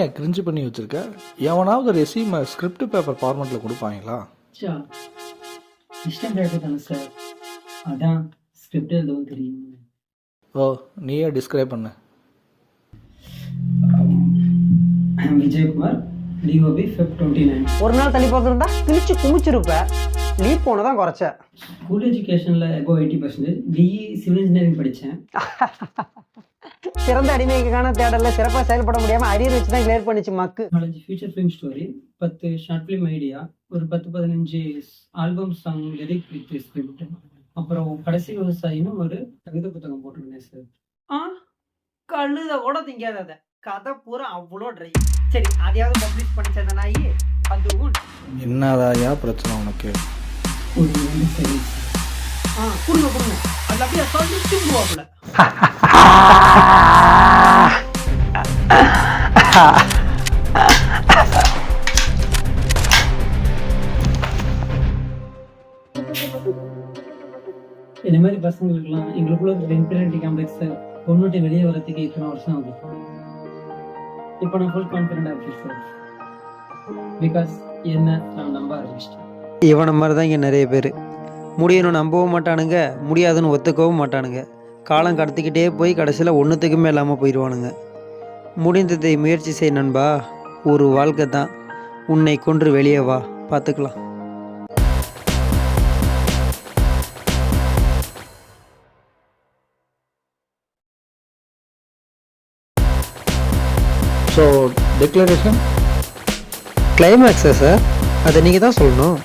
ஏன் கிரிஞ்சு பண்ணி வச்சிருக்க? எவனாவது ரெசியூமை ஸ்கிரிப்ட் பேப்பர் ஃபார்மெட்டில் கொடுப்பாங்களா? சிஸ்டம் டேரக்டர் தானே சார், அதான் ஸ்கிரிப்ட் எதுவும் தெரியும். ஓ, நீயே டிஸ்கிரைப் பண்ணு. Vijayakumar, DOP Feb 29. ஒரு நாள் தள்ளி பார்த்துருந்தா கிழிச்சு குமிச்சிருப்ப. லீவ் போனதான் குறைச்ச. ஸ்கூல் எஜுகேஷனில் எபோ 80%. பிஇ சிவில் இன்ஜினியரிங் படித்தேன். சிறந்த அடிமைக்கான தேடலில் சிறப்பாக செயல்பட முடியாமல் அரியர் வச்சு தான் கிளியர் பண்ணிச்சு மக்கு. 4 future film story, 10 short film idea, ஒரு 10-15 album song lyric with script, அப்புறம் கடைசி விவசாயின்னு ஒரு கவிதை புத்தகம் போட்டிருந்தேன் சார். கழுத கூட திங்காத கதை பூரா அவ்வளோ ட்ரை. சரி, அதையாவது பப்ளிஷ் பண்ணிச்சத நாயி அது என்னதாயா பிரச்சனை உனக்கு? ஒரு 2 சரி. கொடுங்க அது அப்படியே சொல்லிட்டு விடுவாப்புல. இந்த மாதிரி பசங்களுக்குலாம் எங்களுக்குள்ள இன்ஃபீரியாரிட்டி காம்ப்ளெக்ஸை பொண்ணுட்டு வெளியே வரதுக்கு இத்தனை வருஷம் ஆகுது. இப்போ நான் ஃபுல் கான்ஃபிடென்ட்டாக இருக்கேன் சார், பிகாஸ் என்ன நான் நம்ப ஆரம்பிச்சிட்டேன். இவனை மாதிரி தான் இங்கே நிறைய பேர் முடியணும் நம்பவும் மாட்டானுங்க, முடியாதுன்னு ஒத்துக்கவும் மாட்டானுங்க. காலம் கடத்திக்கிட்டே போய் கடைசியில் ஒன்றுத்துக்குமே இல்லாமல் போயிடுவானுங்க. முடிந்ததை முயற்சி செய் நண்பா, ஒரு வாழ்க்கை தான். உன்னை கொன்று வெளியே வா, பார்த்துக்கலாம். ஸோ டிக்ளரேஷன் கிளைமேக்ஸா சார்? அதை நீங்கள் தான் சொல்லணும்.